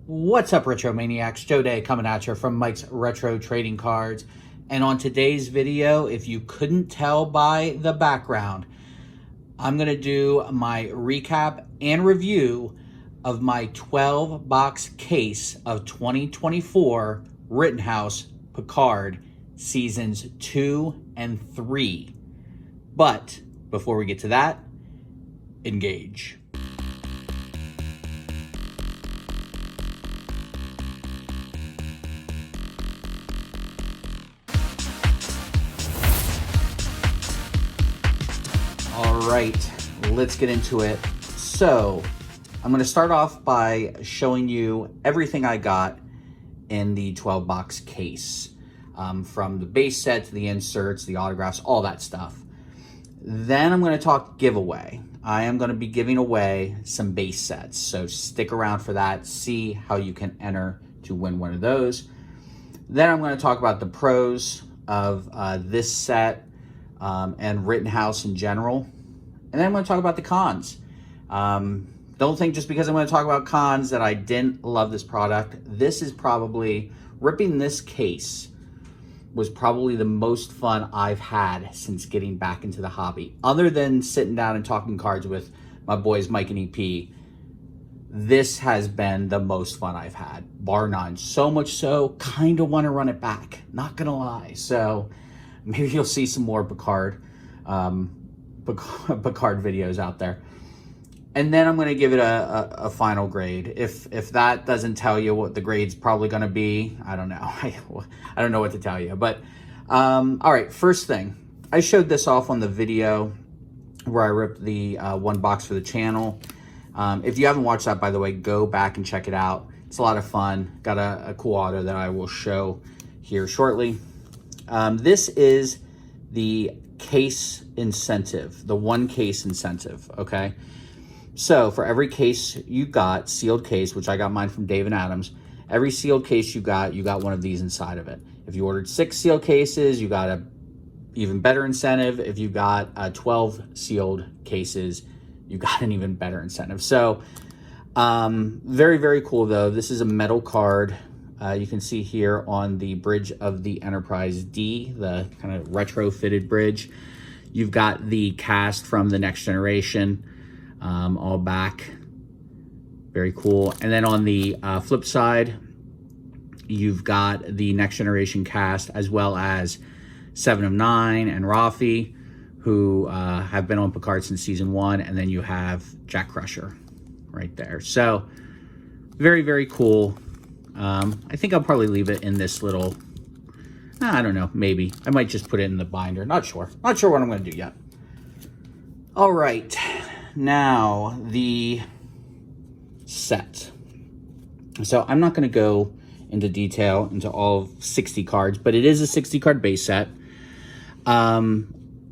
What's up, Retro Maniacs? Joe Day coming at you from Mike's Retro Trading Cards. And on today's video, if you couldn't tell by the background, I'm going to do my recap and review of my 12-box case of 2024 Rittenhouse Picard Seasons 2 and 3. But before we get to that, engage. All right, let's get into it. So I'm going to start off by showing you everything I got in the 12-box case, from the base set to the inserts, the autographs, all that stuff. Then I'm going to talk giveaway. I am going to be giving away some base sets, so stick around for that. See how you can enter to win one of those. Then I'm going to talk about the pros of this set and Rittenhouse in general. And then I'm going to talk about the cons. Don't think just because I'm going to talk about cons that I didn't love this product. This is probably, ripping this case was probably the most fun I've had since getting back into the hobby. Other than sitting down and talking cards with my boys Mike and EP, this has been the most fun I've had, bar none. So much so, kind of want to run it back, not going to lie. So maybe you'll see some more Picard videos out there. And then I'm going to give it a final grade. If that doesn't tell you what the grade's probably going to be, I don't know. I don't know what to tell you. But all right, first thing, I showed this off on the video where I ripped the one box for the channel. If you haven't watched that, by the way, go back and check it out. It's a lot of fun. Got a cool auto that I will show here shortly. This is the case incentive, the one case incentive, okay? So for every case you got, sealed case, which I got mine from Dave and Adams, every sealed case you got one of these inside of it. If you ordered 6 sealed cases, you got a even better incentive. If you got 12 sealed cases, you got an even better incentive. So very, very cool though. This is a metal card. You can see here on the bridge of the Enterprise D, the kind of retrofitted bridge. You've got the cast from the Next Generation, all back. Very cool. And then on the flip side, you've got the Next Generation cast, as well as 7 of 9 and Rafi, who have been on Picard since season 1. And then you have Jack Crusher right there. So very, very cool. I think I'll probably leave it in this little, I don't know, maybe. I might just put it in the binder. Not sure. Not sure what I'm going to do yet. All right. Now, the set. So I'm not going to go into detail into all 60 cards, but it is a 60-card base set.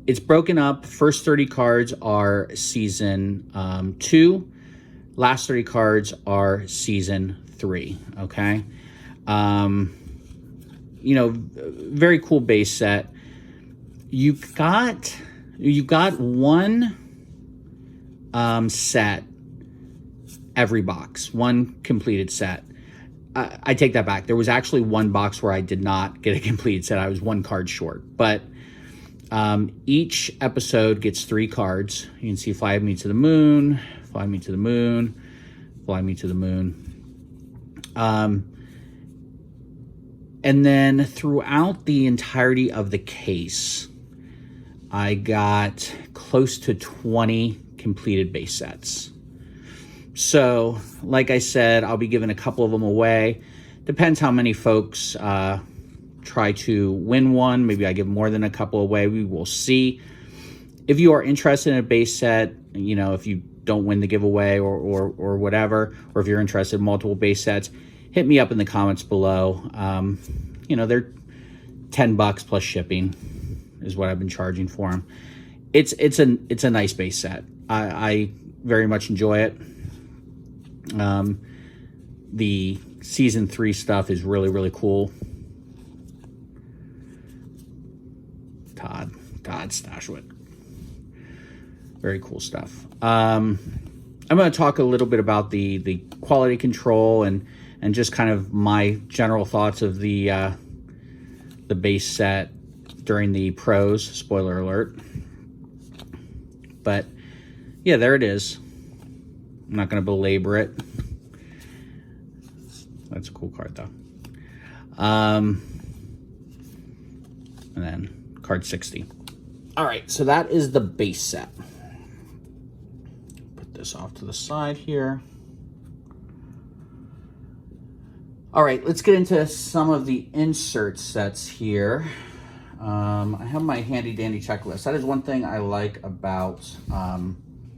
It's broken up. First 30 cards are Season 2. Last 30 cards are Season 3, okay? You know, very cool base set. You got one set every box, one completed set. I take that back. There was actually one box where I did not get a completed set. I was one card short, but each episode gets 3 cards. You can see Fly Me to the Moon, Fly Me to the Moon, Fly Me to the Moon. And then throughout the entirety of the case, I got close to 20 completed base sets. So, like I said, I'll be giving a couple of them away. Depends how many folks try to win one. Maybe I give more than a couple away. We will see. If you are interested in a base set, you know, if you don't win the giveaway or whatever, or if you're interested in multiple base sets, hit me up in the comments below. You know, they're $10 plus shipping is what I've been charging for them. It's a nice base set. I very much enjoy it. The season 3 stuff is really, really cool. Todd Stashwood. Very cool stuff. I'm going to talk a little bit about the quality control and and just kind of my general thoughts of the base set during the pros, spoiler alert. But yeah, there it is. I'm not going to belabor it. That's a cool card though. And then card 60. All right, so that is the base set. Put this off to the side here. All right, let's get into some of the insert sets here. I have my handy dandy checklist. That is one thing I like about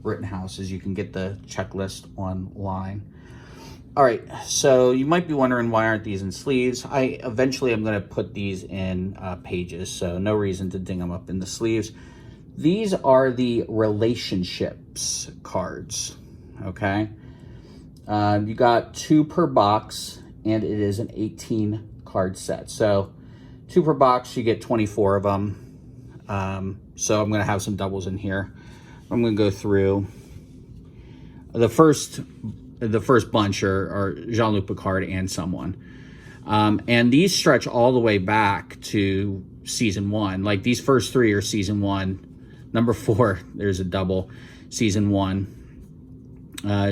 Rittenhouse, is you can get the checklist online. All right, so you might be wondering, why aren't these in sleeves? Eventually I'm going to put these in pages, so no reason to ding them up in the sleeves. These are the relationships cards, okay? You got 2 per box, and it is an 18 card set. So 2 per box, you get 24 of them. So I'm going to have some doubles in here. I'm going to go through. The first bunch are Jean-Luc Picard and someone. And these stretch all the way back to season 1. Like, these first 3 are season 1. Number 4, there's a double, season 1.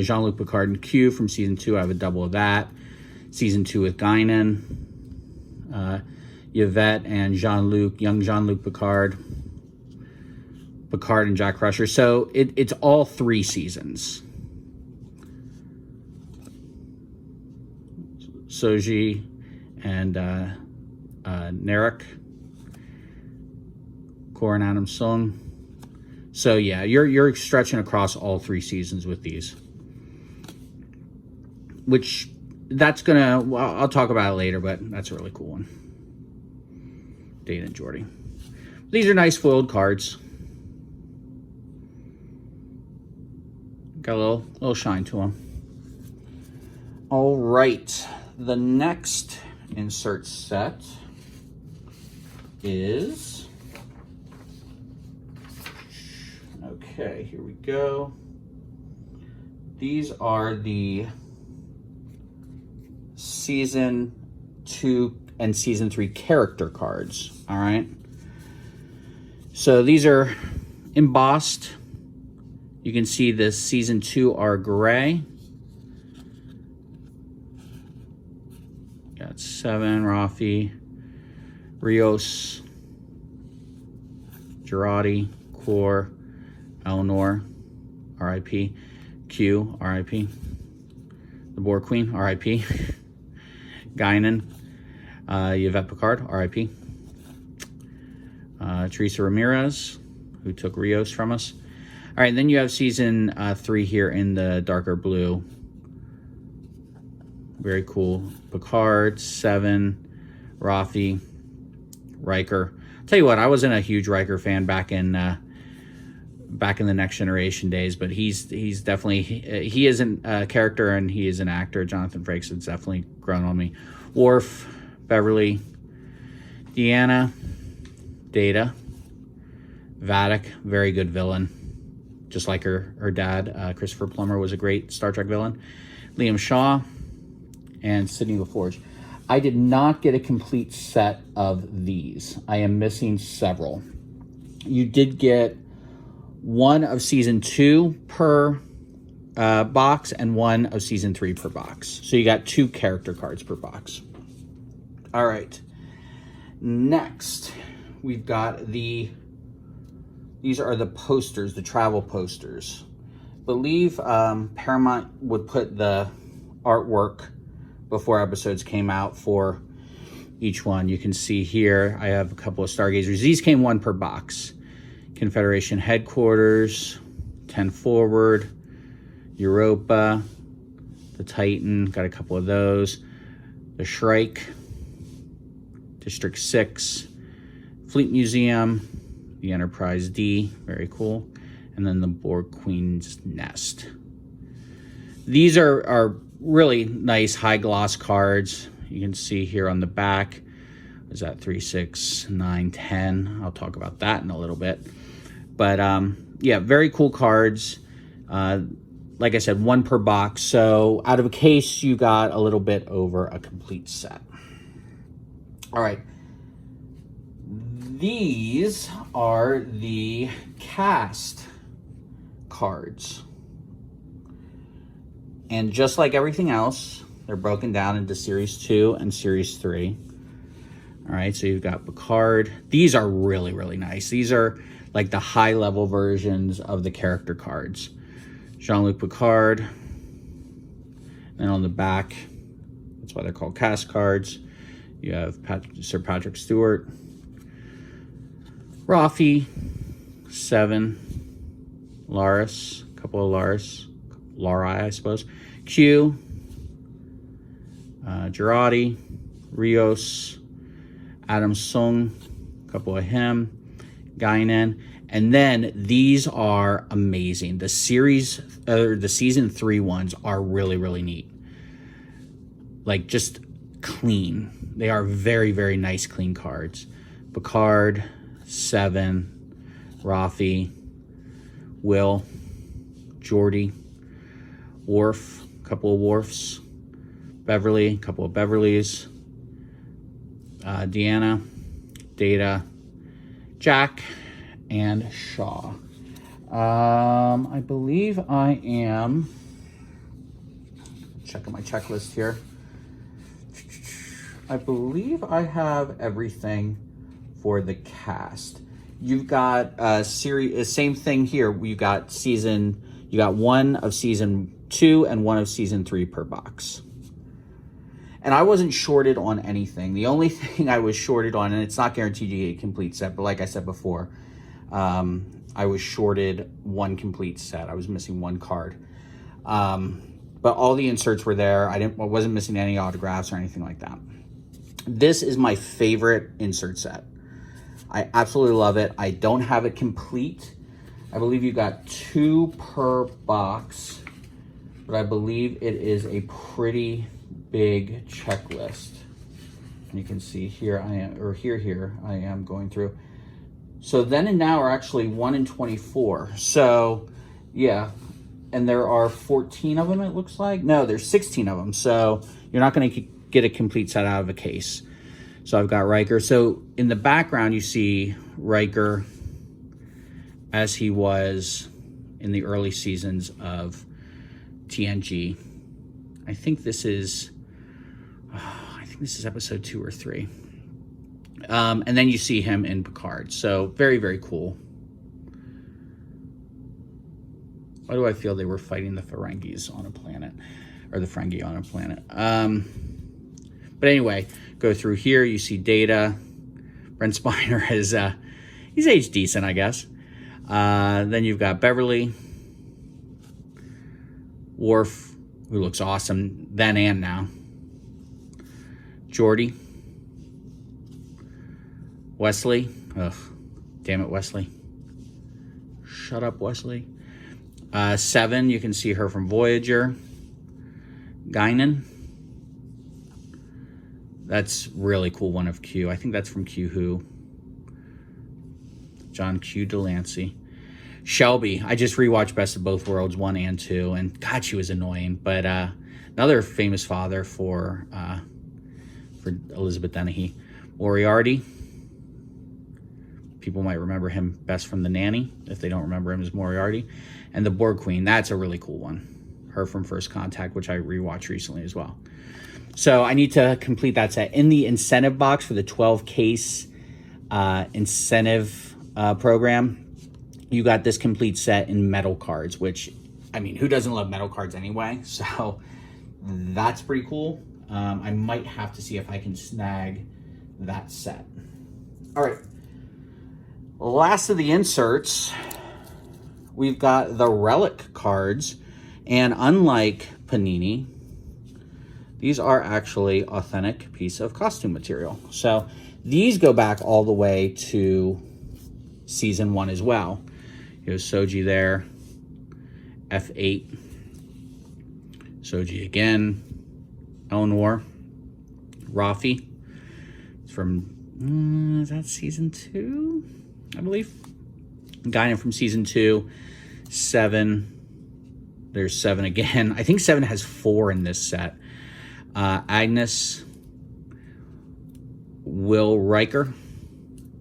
Jean-Luc Picard and Q from season 2, I have a double of that. Season 2 with Guinan. Yvette and Jean-Luc, young Jean-Luc Picard. Picard and Jack Crusher. So it's all 3 seasons. Soji and Narek. Koran Adam Sung. So yeah, you're stretching across all 3 seasons with these. Which, that's gonna, well, I'll talk about it later, but that's a really cool one. Data and Geordi. These are nice foiled cards. Got a little shine to them. All right, the next insert set is, okay, here we go. These are the season 2 and season 3 character cards. All right, so these are embossed. You can see the season 2 are gray. Got 7, Rafi, Rios, Girardi, Core, Eleanor, R.I.P., Q, R.I.P., the Boar Queen, R.I.P., Guinan, Yvette Picard, R.I.P., Teresa Ramirez, who took Rios from us. All right, then you have season 3 here in the darker blue. Very cool. Picard, 7, Rafi, Riker. I'll tell you what, I wasn't a huge Riker fan back in the Next Generation days, but he's definitely, he isn't a character and he is an actor. Jonathan Frakes has definitely grown on me. Worf, Beverly, Deanna, Data, Vadic, very good villain. Just like her dad, Christopher Plummer, was a great Star Trek villain. Liam Shaw, and Sidney LaForge. I did not get a complete set of these. I am missing several. You did get 1 of season 2 per box and 1 of season 3 per box. So you got 2 character cards per box. All right. Next, we've got these are the posters, the travel posters. I believe Paramount would put the artwork before episodes came out for each one. You can see here, I have a couple of Stargazers. These came 1 per box. Confederation Headquarters, 10 Forward, Europa, the Titan, got a couple of those. The Shrike, District 6, Fleet Museum, the Enterprise D, very cool. And then the Borg Queen's Nest. These are really nice high gloss cards. You can see here on the back, is that 3, 6, 9, 10. I'll talk about that in a little bit. But yeah, very cool cards. like I said, one per box. So out of a case, you got a little bit over a complete set. All right. These are the cast cards. And just like everything else, they're broken down into Series 2 and Series 3. All right, so you've got Picard. These are really, really nice. These are like the high-level versions of the character cards. Jean-Luc Picard. And on the back, that's why they're called cast cards. You have Sir Patrick Stewart. Rafi. 7. Laris. A couple of Lauri, I suppose. Q. Girardi. Rios. Adam Sung. A couple of him. Guinan. And then these are amazing. The season 3 ones are really, really neat. Like, just clean. They are very, very nice, clean cards. Picard, 7, Rafi, Will, Geordi, Worf, a couple of Worfs, Beverly, a couple of Beverlys, Deanna, Data, Jack, and Shaw. I believe I am checking my checklist here. I believe I have everything for the cast. You've got same thing here. You got one of season 2 and one of season 3 per box. And I wasn't shorted on anything. The only thing I was shorted on, and it's not guaranteed you get a complete set, but like I said before, I was shorted one complete set. I was missing one card. But all the inserts were there. I wasn't missing any autographs or anything like that. This is my favorite insert set. I absolutely love it. I don't have it complete. I believe you got 2 per box, but I believe it is a pretty big checklist. And you can see here I am going through. So then and now are actually 1 in 24. So yeah, and there are 14 of them, it looks like. No, there's 16 of them. So you're not going to get a complete set out of a case. So I've got Riker. So in the background, you see Riker as he was in the early seasons of TNG. I think this is episode 2 or 3. And then you see him in Picard. So very, very cool. Why do I feel they were fighting the Ferengis on a planet, or the Ferengi on a planet? But anyway, go through here. You see Data. Brent Spiner is he's aged decent, I guess. Then you've got Beverly, Worf, who looks awesome then and now. Geordi, Wesley. Ugh, damn it, Wesley. Shut up, Wesley. 7, you can see her from Voyager. Guinan. That's really cool one of Q. I think that's from Q Who. John Q. Delancey. Shelby. I just rewatched Best of Both Worlds 1 and 2, and God, she was annoying. But another famous father for Elizabeth Dennehy. Moriarty. People might remember him best from The Nanny, if they don't remember him as Moriarty. And the Borg Queen, that's a really cool one. Her from First Contact, which I rewatched recently as well. So I need to complete that set. In the incentive box for the 12-case incentive program, you got this complete set in metal cards, which, I mean, who doesn't love metal cards anyway? So that's pretty cool. I might have to see if I can snag that set. All right. Last of the inserts, we've got the relic cards. And unlike Panini, these are actually authentic piece of costume material. So these go back all the way to season 1 as well. Here's Soji there, F8, Soji again, Eleanor, Rafi, from, is that season 2, I believe? Guinan from season 2, 7, There's 7 again. I think 7 has 4 in this set. Agnes, Will Riker,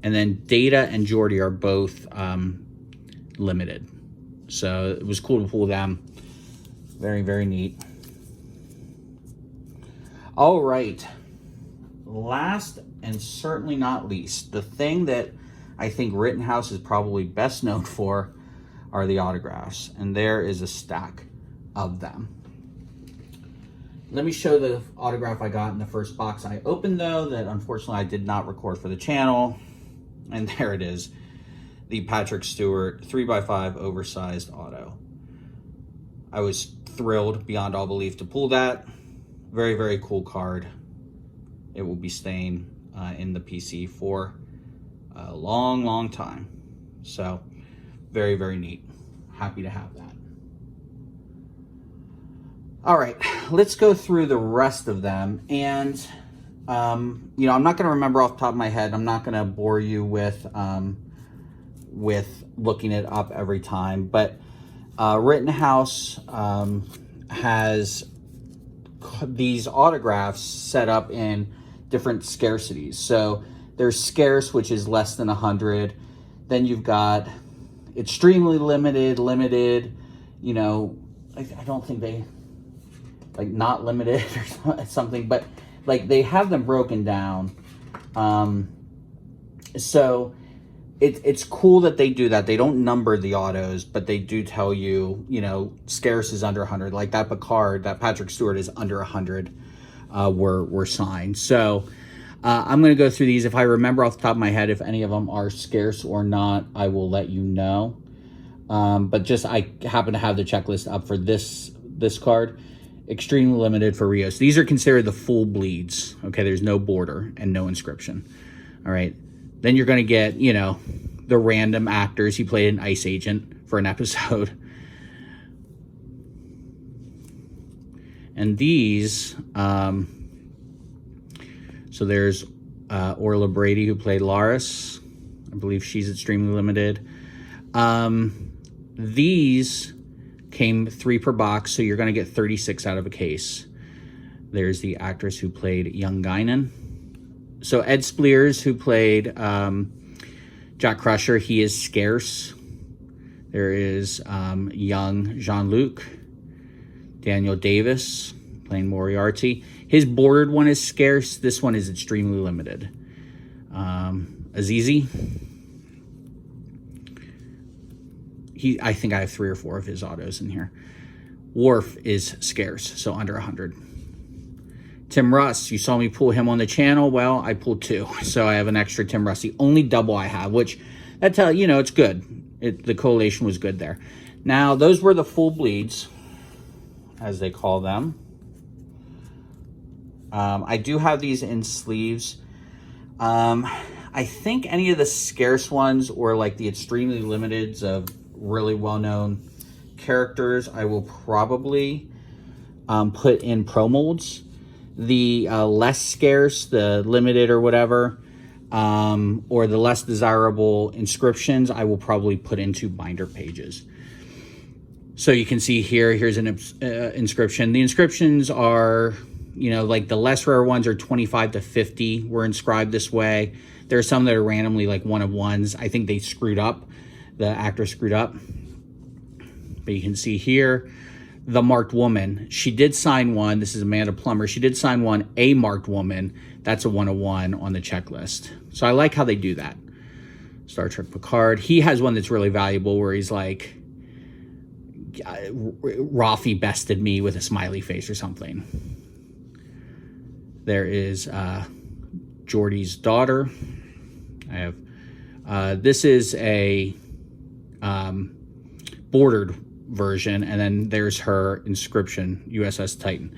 and then Data and Geordi are both limited. So it was cool to pull them. Very, very neat. All right. Last and certainly not least, the thing that I think Rittenhouse is probably best known for are the autographs. And there is a stack of them. Let me show the autograph I got in the first box I opened, though, that unfortunately I did not record for the channel. And there it is. The Patrick Stewart 3x5 oversized auto. I was thrilled beyond all belief to pull that. Very, very cool card. It will be staying in the PC for a long, long time. So, very, very neat. Happy to have that. All right, let's go through the rest of them. And, you know, I'm not going to remember off the top of my head. I'm not going to bore you with looking it up every time. But Rittenhouse has these autographs set up in different scarcities. So there's scarce, which is less than 100. Then you've got extremely limited, you know, I don't think they, like, not limited or something, but like they have them broken down. So it's cool that they do that. They don't number the autos, but they do tell you, you know, scarce is under 100. Like that Picard, that Patrick Stewart is under 100 were signed. So I'm going to go through these. If I remember off the top of my head, if any of them are scarce or not, I will let you know. But just, I happen to have the checklist up for this card. Extremely limited for Rios. These are considered the full bleeds. Okay, there's no border and no inscription. All right. Then you're going to get, you know, the random actors. He played an ICE agent for an episode. And these, so there's Orla Brady, who played Laris. I believe she's extremely limited. These came 3 per box, so you're going to get 36 out of a case. There's the actress who played Young Guinan. So Ed Spleers, who played Jack Crusher, he is scarce. There is young Jean-Luc. Daniel Davis, playing Moriarty. His bordered one is scarce. This one is extremely limited. Azizi. I think I have 3 or 4 of his autos in here. Worf is scarce, so under 100. Tim Russ, you saw me pull him on the channel. Well, I pulled 2, so I have an extra Tim Russ. The only double I have, which, that's how, you know, it's good. The collation was good there. Now, those were the full bleeds, as they call them. I do have these in sleeves. I think any of the scarce ones or like the extremely limiteds of really well-known characters, I will probably put in pro molds. The less scarce, the limited or whatever, or the less desirable inscriptions, I will probably put into binder pages. So you can see here's an inscription. The inscriptions are, you know, like the less rare ones are 25 to 50 were inscribed this way. There are some that are randomly like 1 of 1s. I think they screwed up. The actor screwed up. But you can see here, the marked woman. She did sign one. This is Amanda Plummer. She did sign one, a marked woman. That's a 1 of 1 on the checklist. So I like how they do that. Star Trek Picard. He has one that's really valuable where he's like, Rafi bested me with a smiley face or something. There is Geordi's daughter. I have, this is a bordered version, and then there's her inscription, USS Titan.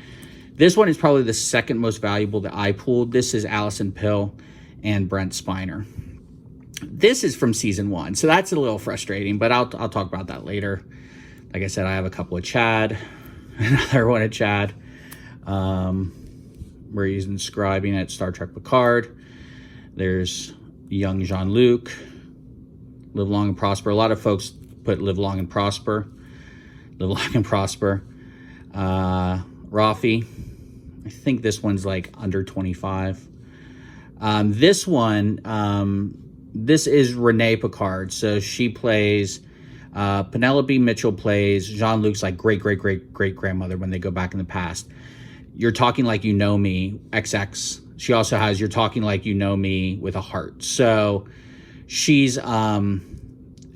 This one is probably the second most valuable that I pulled. This is Allison Pill and Brent Spiner. This is from season 1, so that's a little frustrating, but I'll talk about that later. Like I said, I have a couple of Chad, another one of Chad, where he's inscribing at Star Trek Picard. There's young Jean-Luc, Live Long and Prosper. A lot of folks put Live Long and Prosper. Live Long and Prosper. Rafi. I think this one's like under 25. This one, this is Renee Picard. So she plays, Penelope Mitchell plays Jean-Luc's like great-great-great-great-grandmother when they go back in the past. You're Talking Like You Know Me, XX. She also has You're Talking Like You Know Me with a heart. So she's,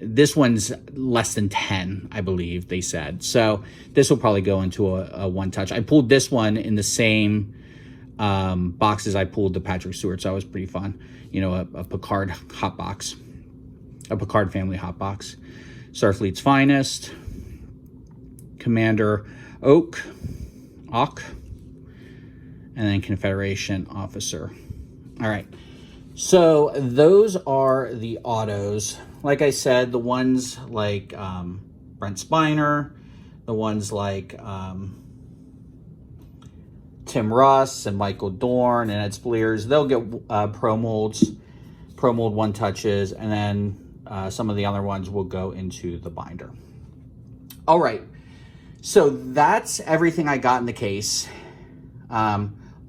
this one's less than 10, I believe they said. So this will probably go into a one touch. I pulled this one in the same boxes I pulled the Patrick Stewart, so that was pretty fun. You know, a Picard hot box, a Picard family hot box. Starfleet's Finest, Commander Oak, and then Confederation Officer. All right, so those are the autos. Like I said, the ones like Brent Spiner, the ones like Tim Russ and Michael Dorn and Ed Spliers, they'll get pro mold one touches, and then some of the other ones will go into the binder. All right, so that's everything I got in the case.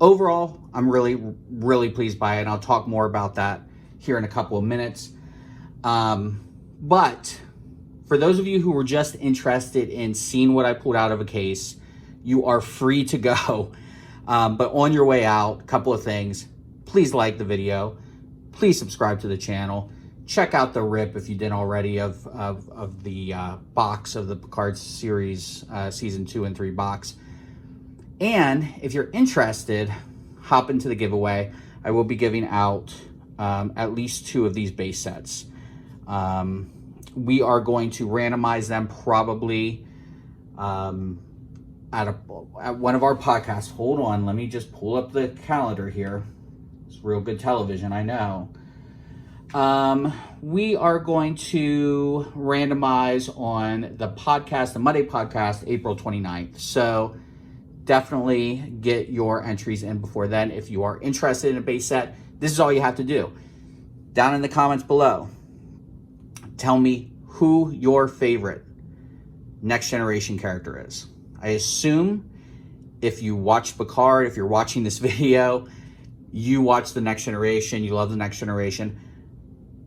Overall, I'm really pleased by it, and I'll talk more about that here in a couple of minutes. But for those of you who were just interested in seeing what I pulled out of a case, you are free to go. But on your way out, a couple of things. Please like the video. Please subscribe to the channel. Check out the rip if you didn't already of the box of the Picard series season 2 and 3 box. And if you're interested, hop into the giveaway. I will be giving out at least 2 of these base sets. We are going to randomize them probably at one of our podcasts. Hold on, let me just pull up the calendar here. It's real good television, I know. We are going to randomize on the podcast, the Monday podcast, April 29th. So definitely get your entries in before then. If you are interested in a base set, this is all you have to do. Down in the comments below, tell me who your favorite Next Generation character is. I assume if you watch Picard, if you're watching this video, you watch the Next Generation, you love the Next Generation.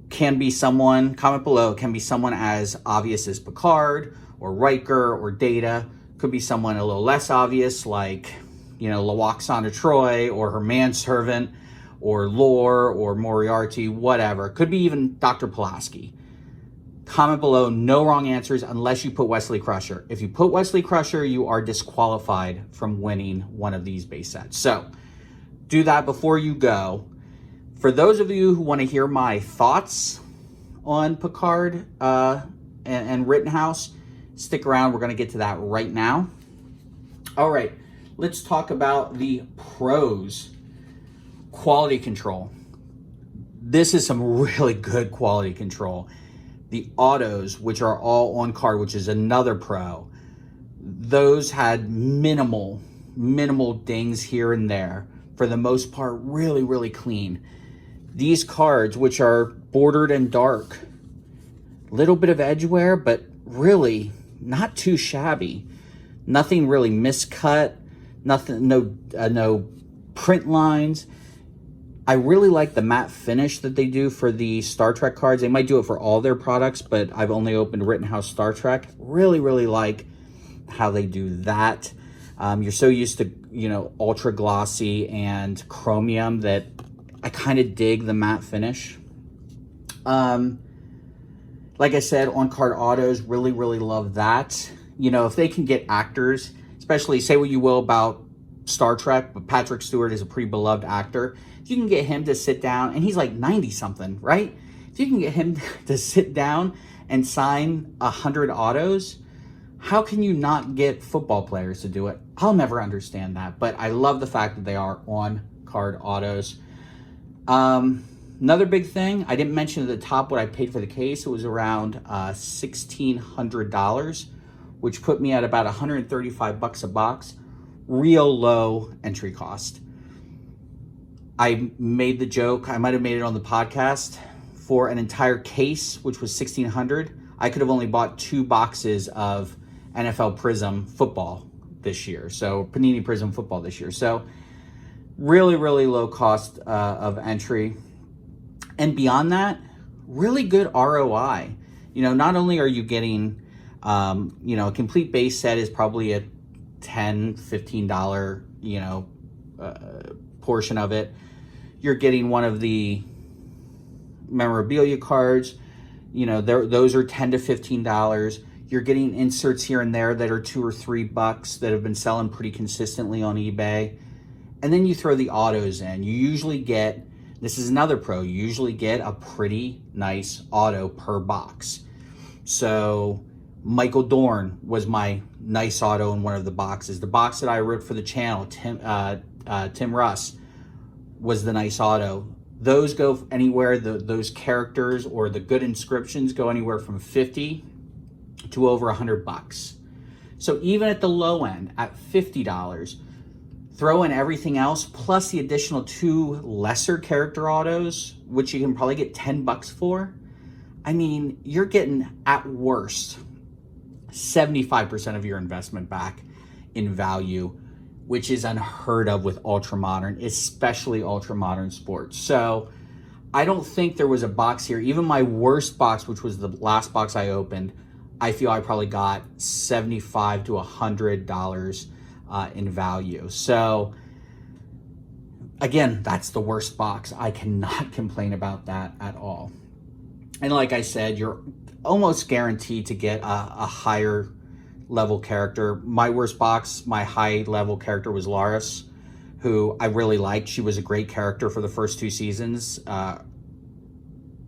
Can be someone, comment below, can be someone as obvious as Picard or Riker or Data. Could be someone a little less obvious like, you know, Lwaxana Troi or her manservant or Lore or Moriarty, whatever. Could be even Dr. Pulaski. Comment below, no wrong answers unless you put Wesley Crusher. If you put Wesley Crusher, you are disqualified from winning one of these base sets. So do that before you go. For those of you who want to hear my thoughts on Picard and Rittenhouse, stick around. We're going to get to that right now. All right, let's talk about the pros. Quality control. This is some really good quality control. The autos, which are all on card, which is another pro, those had minimal dings here and there. For the most part, really clean. These cards, which are bordered and dark, little bit of edge wear, but really not too shabby. Nothing really miscut, nothing, no print lines. I really like the matte finish that they do for the Star Trek cards. They might do it for all their products, but I've only opened Rittenhouse Star Trek. Really like how they do that. You're so used to, you know, ultra glossy and chromium that I kind of dig the matte finish. Like I said, on-card autos, really love that. You know, if they can get actors, especially, say what you will about Star Trek, but Patrick Stewart is a pretty beloved actor. If you can get him to sit down, and he's like 90-something, right? If you can get him to sit down and sign 100 autos, how can you not get football players to do it? I'll never understand that, but I love the fact that they are on-card autos. Another big thing, I didn't mention at the top what I paid for the case. It was around $1,600, which put me at about $135 a box. Real low entry cost. I made the joke, I might have made it on the podcast, for an entire case, which was $1,600. I could have only bought 2 boxes of NFL Prism football this year. So Panini Prism football this year. So really, really low cost of entry. And beyond that, really good ROI. Not only are you getting, a complete base set is probably a $10, $15, portion of it. You're getting one of the memorabilia cards. Those are $10 to $15. You're getting inserts here and there that are $2 or $3 that have been selling pretty consistently on eBay. And then you throw the autos in. You usually get, this is another pro, you usually get a pretty nice auto per box. So Michael Dorn was my nice auto in one of the boxes. The box that I wrote for the channel, Tim Russ, was the nice auto. Those go anywhere, those characters or the good inscriptions go anywhere from 50 to over $100. So even at the low end, at $50, throw in everything else, plus the additional 2 lesser character autos, which you can probably get $10 for. I mean, you're getting, at worst, 75% of your investment back in value, which is unheard of with ultra modern, especially ultra modern sports. So I don't think there was a box here. Even my worst box, which was the last box I opened, I feel I probably got $75 to $100 in value. So again, that's the worst box. I cannot complain about that at all. And like I said, you're almost guaranteed to get a higher level character. My worst box, my high level character was Laris, who I really liked. She was a great character for the first 2 seasons,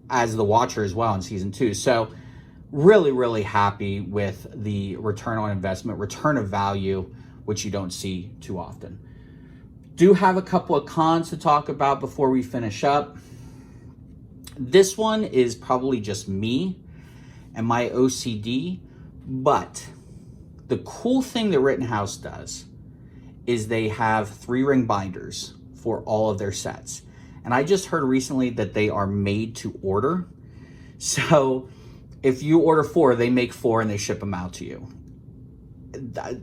as the Watcher as well in season 2. So really, really happy with the return on investment, return of value, which you don't see too often. Do have a couple of cons to talk about before we finish up. This one is probably just me and my OCD, but the cool thing that Rittenhouse does is they have 3-ring binders for all of their sets. And I just heard recently that they are made to order. So if you order 4, they make 4 and they ship them out to you.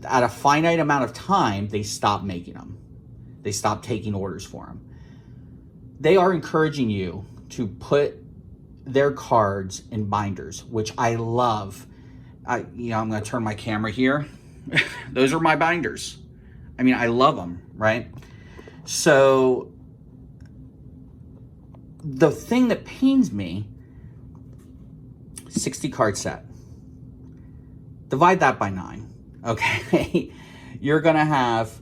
At a finite amount of time, they stop making them. They stop taking orders for them. They are encouraging you to put their cards in binders, which I love. I'm going to turn my camera here. Those are my binders. I mean, I love them, right? So the thing that pains me, 60 card set. Divide that by 9. Okay, you're gonna have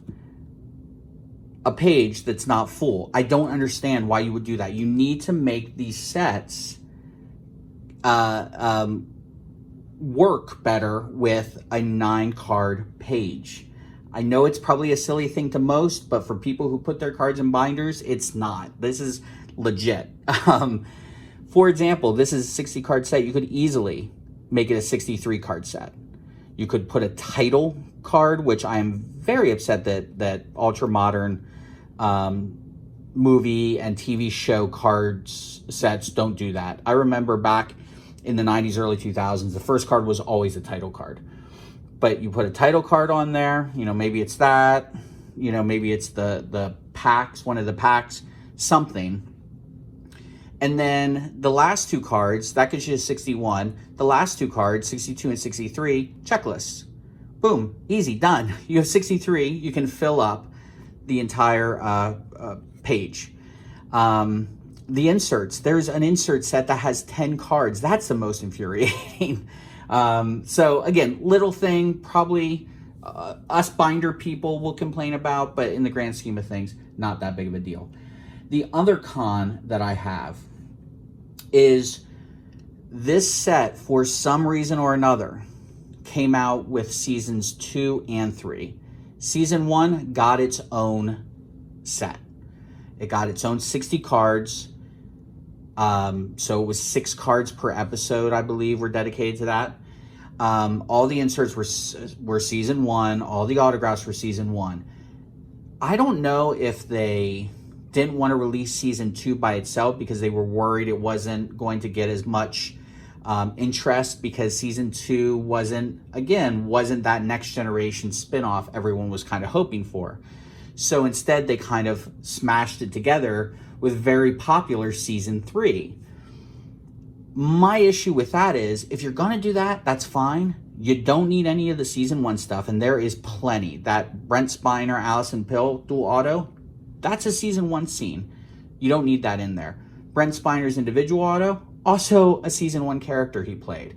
a page that's not full. I don't understand why you would do that. You need to make these sets work better with a 9-card page. I know it's probably a silly thing to most, but for people who put their cards in binders, it's not. This is legit. For example, this is a 60-card set. You could easily make it a 63-card set. You could put a title card, which I am very upset that ultra modern movie and TV show cards sets don't do that. I remember back in the 90s, early 2000s, the first card was always a title card. But you put a title card on there, maybe it's that, maybe it's the packs, one of the packs, something. And then the last 2 cards, that gets you to 61. The last 2 cards, 62 and 63, checklists. Boom, easy, done. You have 63, you can fill up the entire page. The inserts, there's an insert set that has 10 cards. That's the most infuriating. So again, little thing, probably us binder people will complain about, but in the grand scheme of things, not that big of a deal. The other con that I have is this set, for some reason or another, came out with seasons 2 and 3. Season 1 got its own set. It got its own 60 cards. So it was 6 cards per episode, I believe, were dedicated to that. All the inserts were season 1. All the autographs were season 1. I don't know if they didn't want to release season 2 by itself because they were worried it wasn't going to get as much interest, because season 2 wasn't that next generation spinoff everyone was kind of hoping for. So instead they kind of smashed it together with very popular season 3. My issue with that is, if you're going to do that, that's fine. You don't need any of the season 1 stuff, and there is plenty. That Brent Spiner, Allison Pill dual auto, that's a season 1 scene. You don't need that in there. Brent Spiner's individual auto, also a season 1 character he played.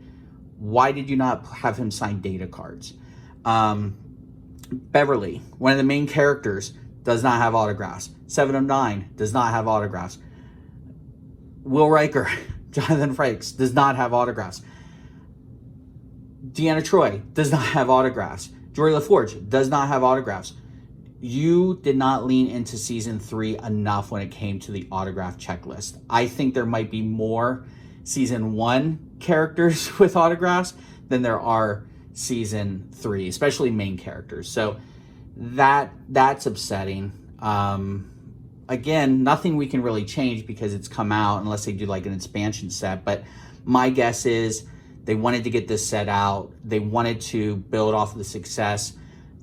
Why did you not have him sign data cards? Beverly, one of the main characters, does not have autographs. 7 of 9 does not have autographs. Will Riker, Jonathan Frakes, does not have autographs. Deanna Troi does not have autographs. Jory LaForge does not have autographs. You did not lean into season 3 enough when it came to the autograph checklist. I think there might be more season 1 characters with autographs than there are season 3, especially main characters. So that's upsetting. Again, nothing we can really change because it's come out, unless they do like an expansion set. But my guess is they wanted to get this set out. They wanted to build off of the success,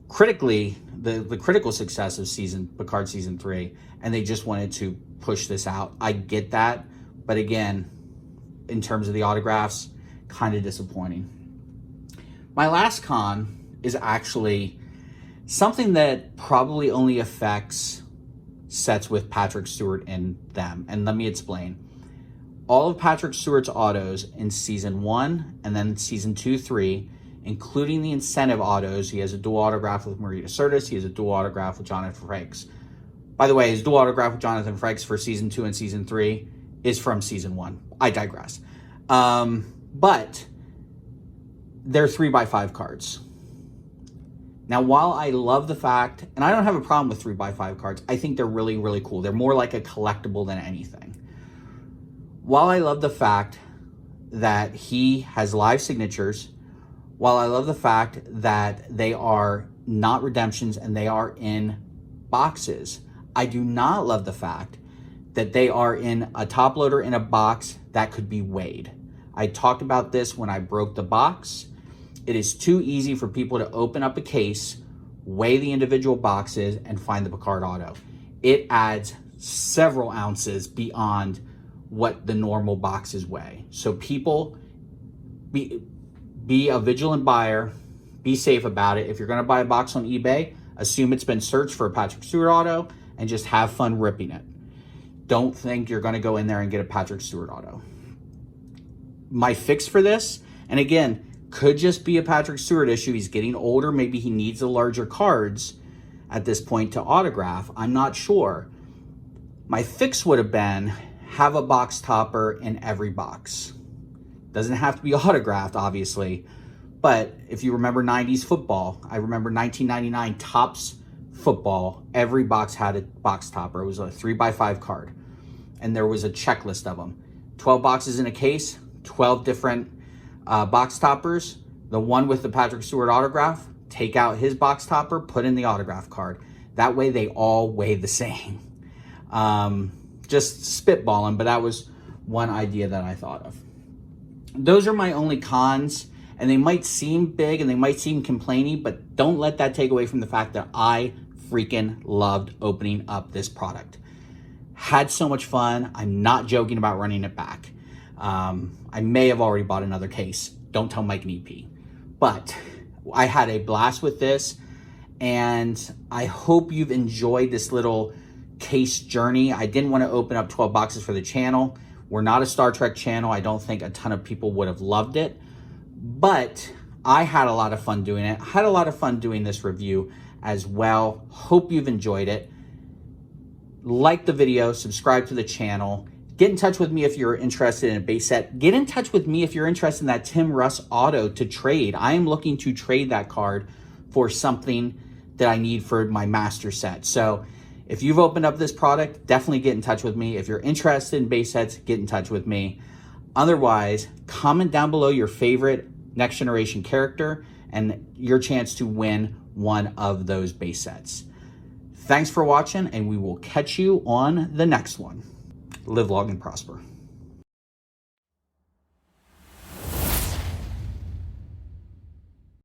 critically, the critical success of Picard season 3, and they just wanted to push this out. I get that, but again, in terms of the autographs, kind of disappointing. My last con is actually something that probably only affects sets with Patrick Stewart in them, and let me explain. All of Patrick Stewart's autos in season 1 and then season 2, 3, including the incentive autos, he has a dual autograph with Marita Sirtis, he has a dual autograph with Jonathan Frakes. By the way, his dual autograph with Jonathan Frakes for season 2 and season 3 is from season 1. I digress. But they're 3x5 cards. Now, while I love the fact, and I don't have a problem with 3x5 cards, I think they're really, really cool. They're more like a collectible than anything. While I love the fact that he has live signatures, while I love the fact that they are not redemptions and they are in boxes, I do not love the fact that they are in a top loader in a box that could be weighed. I talked about this when I broke the box. It is too easy for people to open up a case, weigh the individual boxes, and find the Picard auto. It adds several ounces beyond what the normal boxes weigh. So people, be a vigilant buyer, be safe about it. If you're gonna buy a box on eBay, assume it's been searched for a Patrick Stewart auto and just have fun ripping it. Don't think you're gonna go in there and get a Patrick Stewart auto. My fix for this, and again, could just be a Patrick Stewart issue. He's getting older. Maybe he needs the larger cards at this point to autograph. I'm not sure. My fix would have been have a box topper in every box. Doesn't have to be autographed, obviously. But if you remember 90s football, I remember 1999 Topps football. Every box had a box topper. It was a 3x5 card. And there was a checklist of them. 12 boxes in a case, 12 different box toppers. The one with the Patrick Stewart autograph, take out his box topper, put in the autograph card. That way they all weigh the same. Just spitballing, but that was one idea that I thought of. Those are my only cons, and they might seem big and they might seem complaining, but don't let that take away from the fact that I freaking loved opening up this product. Had so much fun. I'm not joking about running it back. I may have already bought another case. Don't tell Mike and EP. But I had a blast with this, and I hope you've enjoyed this little case journey. I didn't want to open up 12 boxes for the channel. We're not a Star Trek channel. I don't think a ton of people would have loved it, but I had a lot of fun doing it. I had a lot of fun doing this review as well. Hope you've enjoyed it. Like the video, subscribe to the channel. Get in touch with me if you're interested in a base set. Get in touch with me if you're interested in that Tim Russ auto to trade. I am looking to trade that card for something that I need for my master set. So if you've opened up this product, definitely get in touch with me. If you're interested in base sets, get in touch with me. Otherwise, comment down below your favorite Next Generation character and your chance to win one of those base sets. Thanks for watching, and we will catch you on the next one. Live long and prosper.